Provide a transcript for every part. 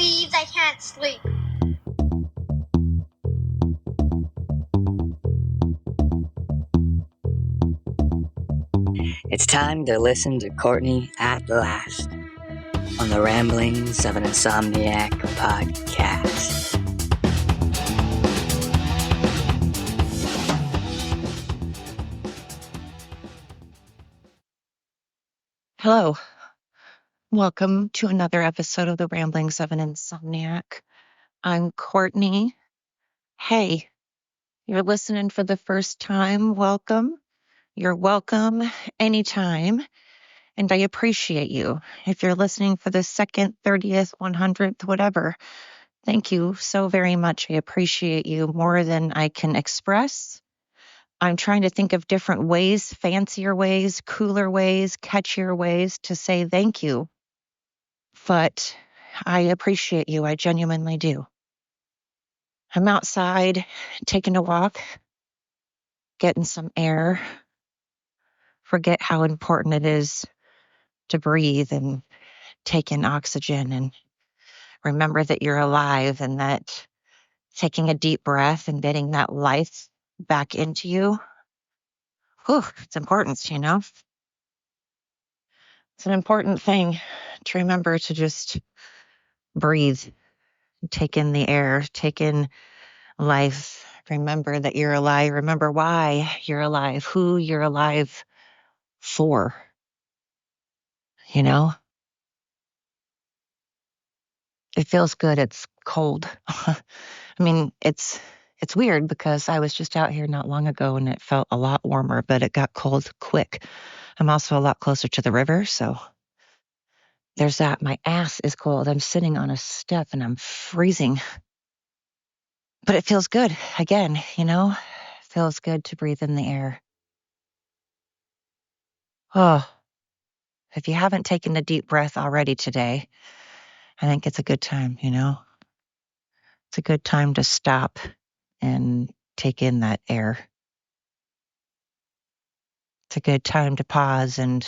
breathe, I can't sleep. It's time to listen to Courtney at last on the Ramblings of an Insomniac podcast. Hello. Welcome to another episode of the Ramblings of an Insomniac. I'm Courtney. Hey, you're listening for the first time. Welcome. You're welcome anytime. And I appreciate you. If you're listening for the second, 30th, 100th, whatever, thank you so very much. I appreciate you more than I can express. I'm trying to think of different ways, fancier ways, cooler ways, catchier ways to say thank you. But I appreciate you. I genuinely do. I'm outside taking a walk, getting some air. Forget how important it is to breathe and take in oxygen and remember that you're alive and that taking a deep breath and getting that life back into you, it's important, you know? It's an important thing to remember to just breathe, take in the air, take in life. Remember that you're alive. Remember why you're alive, who you're alive for. You know, it feels good. It's cold. I mean, it's weird because I was just out here not long ago and it felt a lot warmer, but it got cold quick. I'm also a lot closer to the river, so there's that. My ass is cold. I'm sitting on a step and I'm freezing. But it feels good. Again, you know, it feels good to breathe in the air. Oh, if you haven't taken a deep breath already today, I think it's a good time, you know? It's a good time to stop and take in that air. It's a good time to pause and,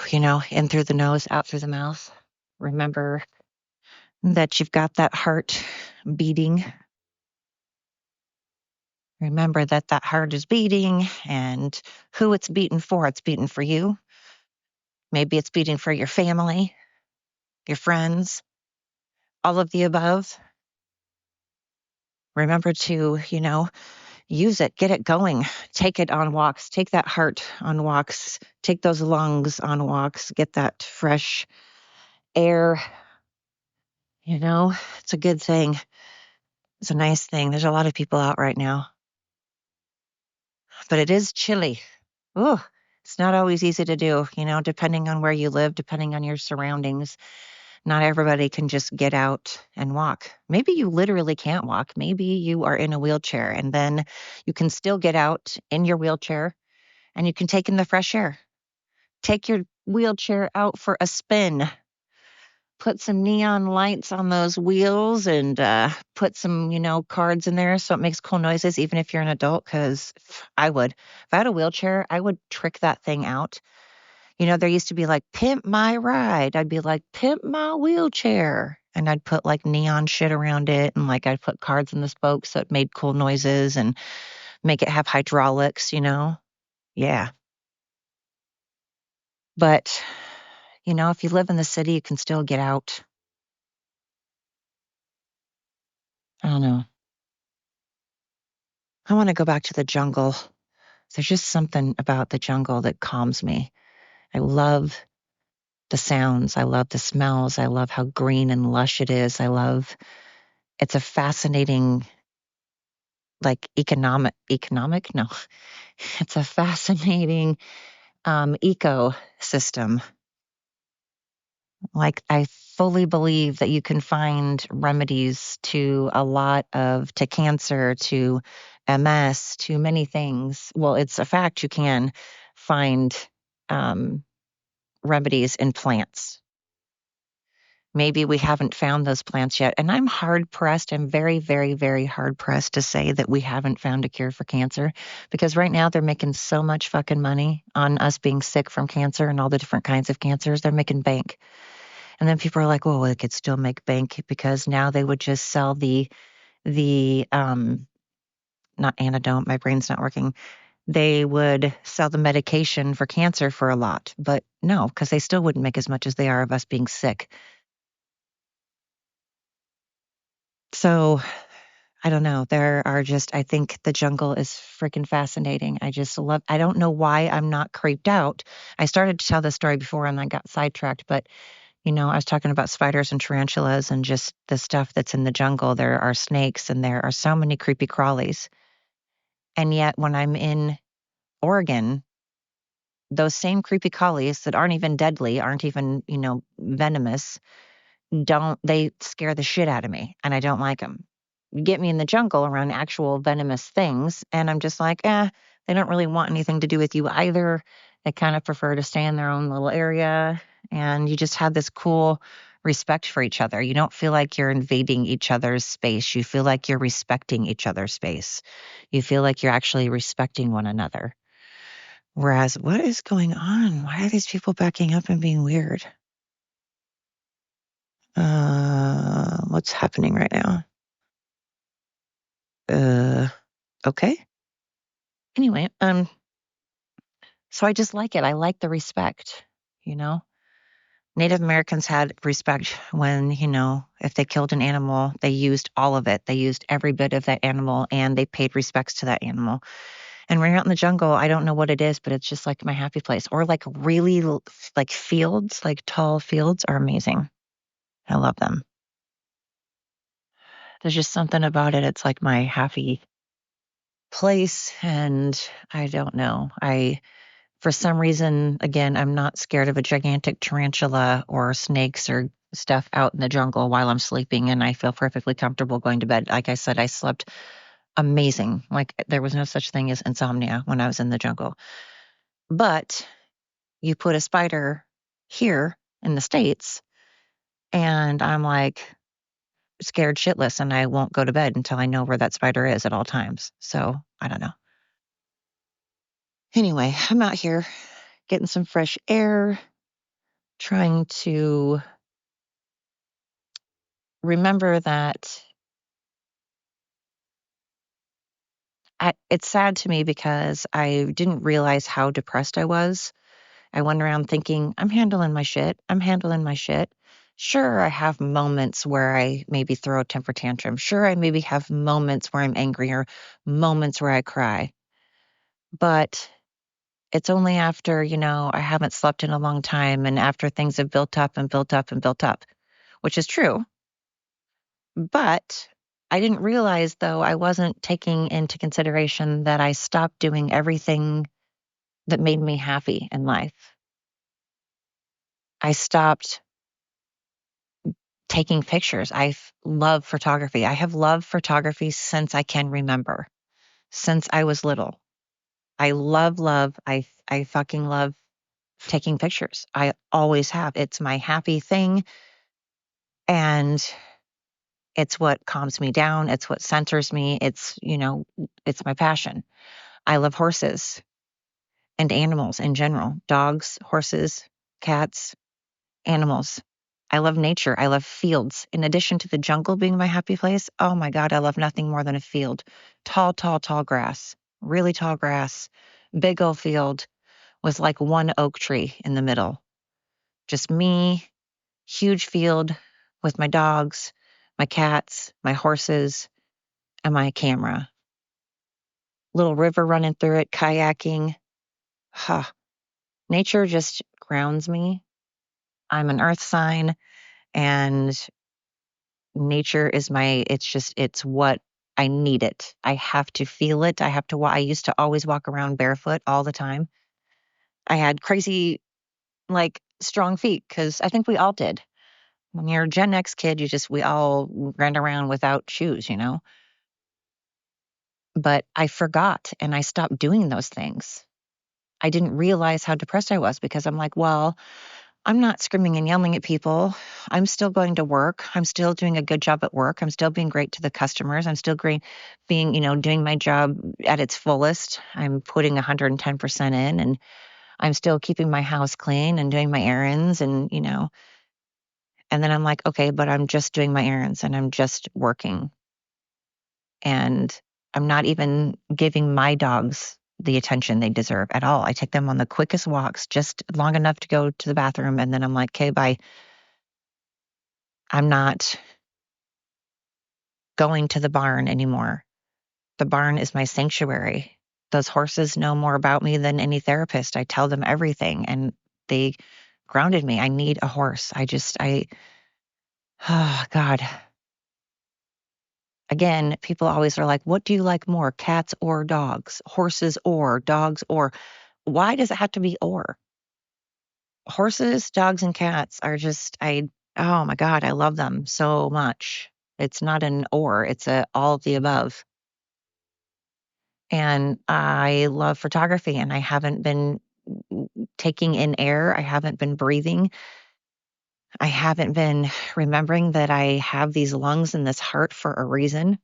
you know, in through the nose, out through the mouth. Remember that you've got that heart beating. Remember that that heart is beating and who it's beating for. It's beating for you. Maybe it's beating for your family, your friends, all of the above. Remember to, you know, use it, get it going, take it on walks, take that heart on walks, take those lungs on walks, get that fresh air. You know, it's a good thing. It's a nice thing. There's a lot of people out right now, but it is chilly. Oh, it's not always easy to do, you know, depending on where you live, depending on your surroundings. Not everybody can just get out and walk. Maybe you literally can't walk. Maybe you are in a wheelchair and then you can still get out in your wheelchair and you can take in the fresh air. Take your wheelchair out for a spin. Put some neon lights on those wheels and put some, you know, cards in there so it makes cool noises, even if you're an adult, because I would. If I had a wheelchair, I would trick that thing out. You know, there used to be like, pimp my ride. I'd be like, pimp my wheelchair. And I'd put like neon shit around it. And like I'd put cards in the spokes so it made cool noises and make it have hydraulics, you know? Yeah. But, you know, if you live in the city, you can still get out. I don't know. I want to go back to the jungle. There's just something about the jungle that calms me. I love the sounds. I love the smells. I love how green and lush it is. It's a fascinating, like economic? No, it's a fascinating ecosystem. Like I fully believe that you can find remedies to to cancer, to MS, to many things. Well, it's a fact you can find remedies in plants. Maybe we haven't found those plants yet. And I'm hard pressed. I'm very, very, very hard pressed to say that we haven't found a cure for cancer because right now they're making so much fucking money on us being sick from cancer and all the different kinds of cancers. They're making bank. And then people are like, well, they could still make bank because now they would just sell the not antidote, my brain's not working. They would sell the medication for cancer for a lot, but no, because they still wouldn't make as much as they are of us being sick. So I don't know. I think the jungle is freaking fascinating. I don't know why I'm not creeped out. I started to tell this story before and I got sidetracked, but I was talking about spiders and tarantulas and just the stuff that's in the jungle. There are snakes and there are so many creepy crawlies. And yet when I'm in Oregon, those same creepy crawlies that aren't even deadly, aren't even, venomous, they scare the shit out of me and I don't like them. Get me in the jungle around actual venomous things, and I'm just like, they don't really want anything to do with you either. They kind of prefer to stay in their own little area, and you just have this cool respect for each other. You don't feel like you're invading each other's space. You feel like you're respecting each other's space. You feel like you're actually respecting one another. Whereas, what is going on? Why are these people backing up and being weird? What's happening right now? Okay. Anyway, so I just like it. I like the respect, you know? Native Americans had respect when, if they killed an animal, they used all of it. They used every bit of that animal and they paid respects to that animal. And when you're out in the jungle, I don't know what it is, but it's just like my happy place. Or like really like fields, like tall fields are amazing. I love them. There's just something about it. It's like my happy place. And I don't know. For some reason, again, I'm not scared of a gigantic tarantula or snakes or stuff out in the jungle while I'm sleeping, and I feel perfectly comfortable going to bed. Like I said, I slept amazing. Like there was no such thing as insomnia when I was in the jungle. But you put a spider here in the States, and I'm like scared shitless, and I won't go to bed until I know where that spider is at all times. So I don't know. Anyway, I'm out here getting some fresh air, trying to remember that it's sad to me because I didn't realize how depressed I was. I went around thinking, I'm handling my shit. I'm handling my shit. Sure, I have moments where I maybe throw a temper tantrum. Sure, I maybe have moments where I'm angry or moments where I cry. But it's only after, I haven't slept in a long time and after things have built up and built up and built up, which is true. But I didn't realize, though, I wasn't taking into consideration that I stopped doing everything that made me happy in life. I stopped taking pictures. Love photography. I have loved photography since I can remember, since I was little. I love, I fucking love taking pictures. I always have. It's my happy thing. And it's what calms me down. It's what centers me. It's my passion. I love horses and animals in general, dogs, horses, cats, animals. I love nature. I love fields. In addition to the jungle being my happy place, oh my God, I love nothing more than a field. Tall, tall, tall grass, really tall grass, big old field with like one oak tree in the middle. Just me, huge field with my dogs, my cats, my horses, and my camera. Little river running through it, kayaking. Huh. Nature just grounds me. I'm an earth sign and nature is it's what I need it. I have to feel it. I used to always walk around barefoot all the time. I had crazy, like strong feet because I think we all did. When you're a Gen X kid, we all ran around without shoes. But I forgot and I stopped doing those things. I didn't realize how depressed I was because I'm like, well, I'm not screaming and yelling at people. I'm still going to work. I'm still doing a good job at work. I'm still being great to the customers. I'm still great being, doing my job at its fullest. I'm putting 110% in and I'm still keeping my house clean and doing my errands and, And then I'm like, okay, but I'm just doing my errands and I'm just working. And I'm not even giving my dogs the attention they deserve at all. I take them on the quickest walks, just long enough to go to the bathroom. And then I'm like, okay, bye. I'm not going to the barn anymore. The barn is my sanctuary. Those horses know more about me than any therapist. I tell them everything and they grounded me. I need a horse. Oh God. Again, people always are like, what do you like more, cats or dogs? Horses or dogs or? Why does it have to be or? Horses, dogs, and cats are oh my God, I love them so much. It's not an or, it's a all of the above. And I love photography and I haven't been taking in air. I haven't been breathing. I haven't been remembering that I have these lungs and this heart for a reason.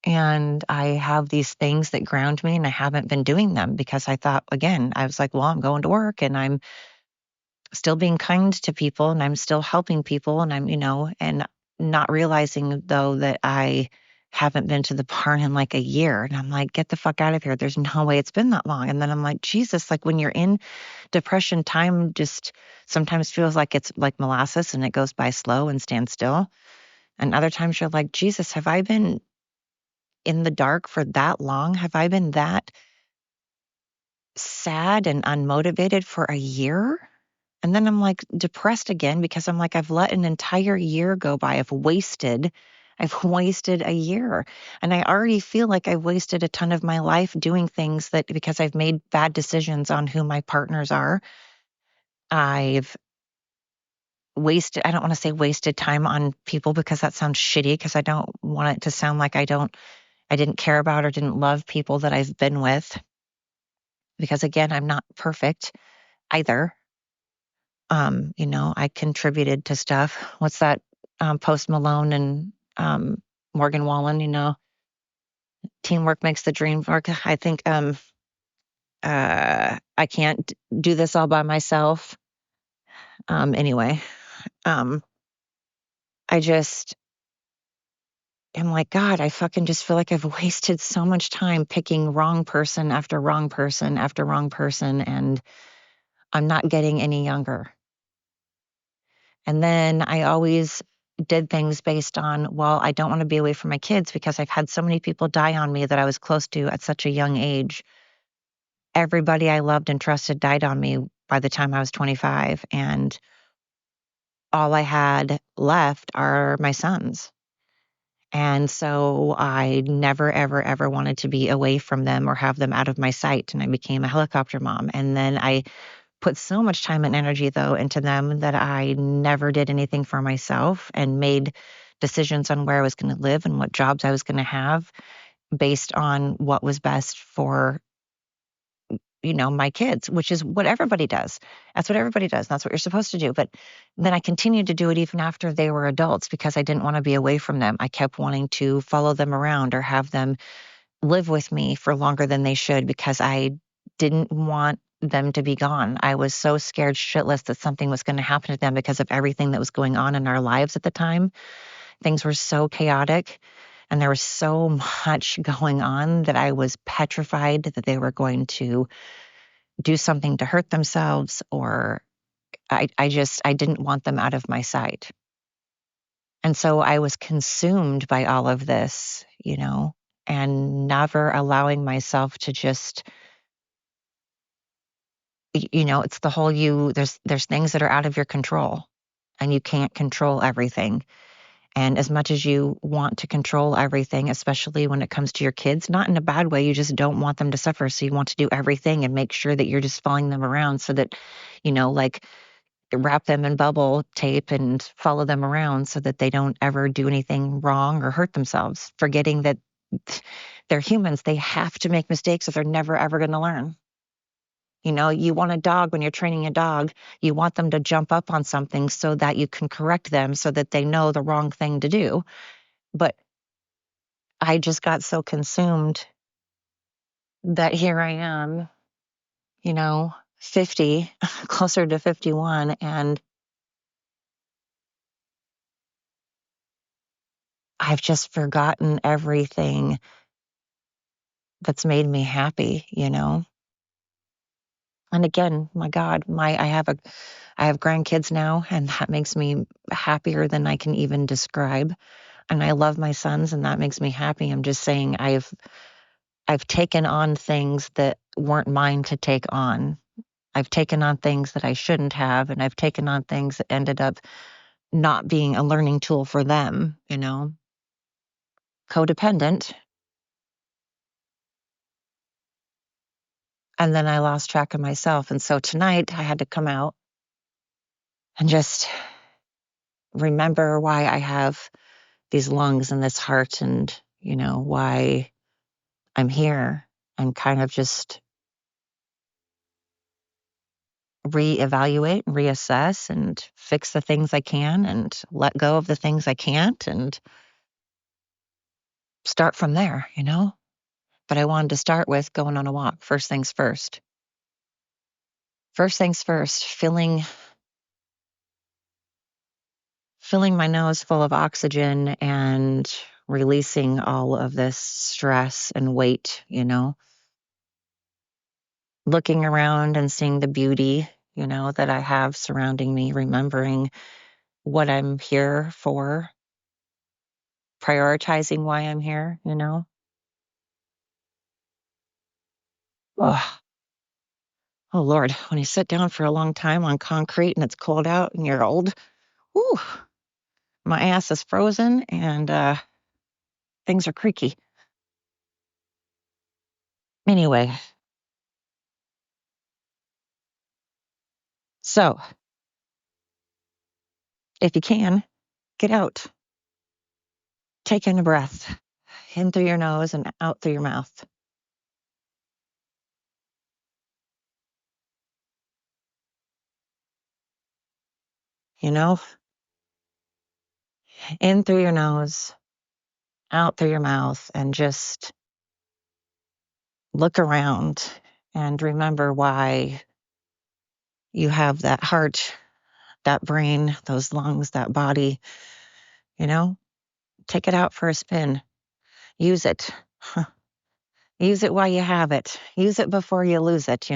And I have these things that ground me and I haven't been doing them because I thought, again, I was like, well, I'm going to work and I'm still being kind to people and I'm still helping people and and not realizing though that I haven't been to the barn in like a year. And I'm like, get the fuck out of here. There's no way it's been that long. And then I'm like, Jesus, like when you're in depression, time just sometimes feels like it's like molasses and it goes by slow and stands still. And other times you're like, Jesus, have I been in the dark for that long? Have I been that sad and unmotivated for a year? And then I'm like depressed again because I'm like, I've let an entire year go by. I've wasted a year. And I already feel like I've wasted a ton of my life doing things that because I've made bad decisions on who my partners are. I've I don't want to say wasted time on people because that sounds shitty because I don't want it to sound like I didn't care about or didn't love people that I've been with. Because again, I'm not perfect either. I contributed to stuff. What's that? Post Malone and Morgan Wallen, teamwork makes the dream work. I think I can't do this all by myself. Anyway, I just am like, God, I fucking just feel like I've wasted so much time picking wrong person after wrong person after wrong person, and I'm not getting any younger. And then I always did things based on, well, I don't want to be away from my kids because I've had so many people die on me that I was close to at such a young age. Everybody I loved and trusted died on me by the time I was 25. And all I had left are my sons. And so I never, ever, ever wanted to be away from them or have them out of my sight. And I became a helicopter mom. And then I put so much time and energy, though, into them that I never did anything for myself and made decisions on where I was going to live and what jobs I was going to have based on what was best for my kids, which is what everybody does. That's what everybody does. That's what you're supposed to do. But then I continued to do it even after they were adults because I didn't want to be away from them. I kept wanting to follow them around or have them live with me for longer than they should because I didn't want them to be gone. I was so scared shitless that something was going to happen to them because of everything that was going on in our lives at the time. Things were so chaotic and there was so much going on that I was petrified that they were going to do something to hurt themselves, or I didn't want them out of my sight. And so I was consumed by all of this, and never allowing myself to just, it's the whole there's things that are out of your control and you can't control everything. And as much as you want to control everything, especially when it comes to your kids, not in a bad way, you just don't want them to suffer. So you want to do everything and make sure that you're just following them around so that, like wrap them in bubble tape and follow them around so that they don't ever do anything wrong or hurt themselves, forgetting that they're humans. They have to make mistakes or they're never, ever going to learn. You want a dog when you're training a dog, you want them to jump up on something so that you can correct them so that they know the wrong thing to do. But I just got so consumed that here I am, 50, closer to 51. And I've just forgotten everything that's made me happy, And again, my God, I have grandkids now, and that makes me happier than I can even describe. And I love my sons, and that makes me happy. I'm just saying I've taken on things that weren't mine to take on. I've taken on things that I shouldn't have, and I've taken on things that ended up not being a learning tool for them, Codependent. And then I lost track of myself. And so tonight I had to come out and just remember why I have these lungs and this heart and, why I'm here, and kind of just reevaluate and reassess and fix the things I can and let go of the things I can't and start from there, But I wanted to start with going on a walk. First things first. First things first, filling my nose full of oxygen and releasing all of this stress and weight, looking around and seeing the beauty, that I have surrounding me, remembering what I'm here for, prioritizing why I'm here. Oh, oh Lord, when you sit down for a long time on concrete and it's cold out and you're old, whew, my ass is frozen and things are creaky. Anyway, so if you can, get out. Take in a breath, in through your nose and out through your mouth. You know, in through your nose, out through your mouth, and just look around and remember why you have that heart, that brain, those lungs, that body. Take it out for a spin. Use it. Use it while you have it. Use it before you lose it.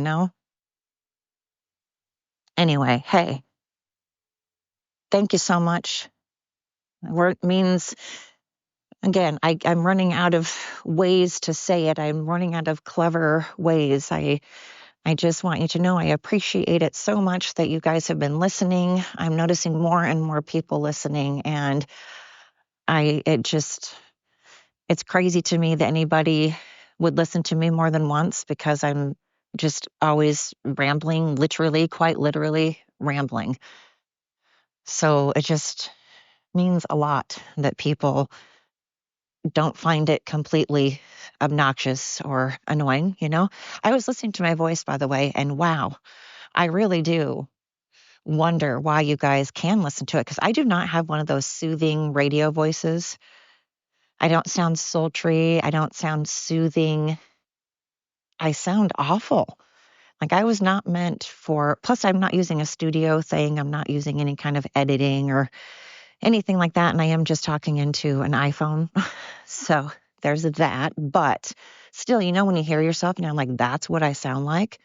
Anyway, hey, thank you so much. Word means, again, I'm running out of ways to say it. I'm running out of clever ways. I just want you to know I appreciate it so much that you guys have been listening. I'm noticing more and more people listening, and it's crazy to me that anybody would listen to me more than once, because I'm just always rambling, literally, quite literally rambling. So it just means a lot that people don't find it completely obnoxious or annoying. I was listening to my voice, by the way, and wow, I really do wonder why you guys can listen to it, because I do not have one of those soothing radio voices. I don't sound sultry. I don't sound soothing. I sound awful. Like I was not meant for, plus, I'm not using a studio thing. I'm not using any kind of editing or anything like that. And I am just talking into an iPhone. So there's that. But still, when you hear yourself and I'm like, that's what I sound like.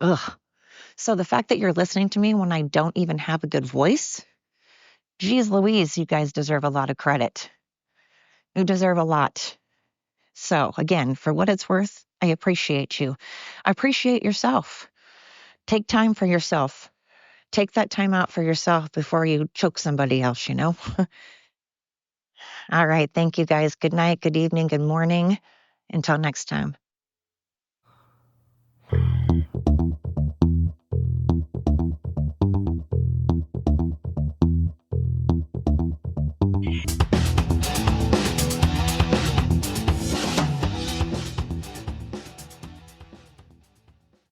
Ugh. So the fact that you're listening to me when I don't even have a good voice, geez Louise, you guys deserve a lot of credit. You deserve a lot. So again, for what it's worth, I appreciate you. I appreciate yourself. Take time for yourself. Take that time out for yourself before you choke somebody else. All right. Thank you guys. Good night, good evening, good morning. Until next time.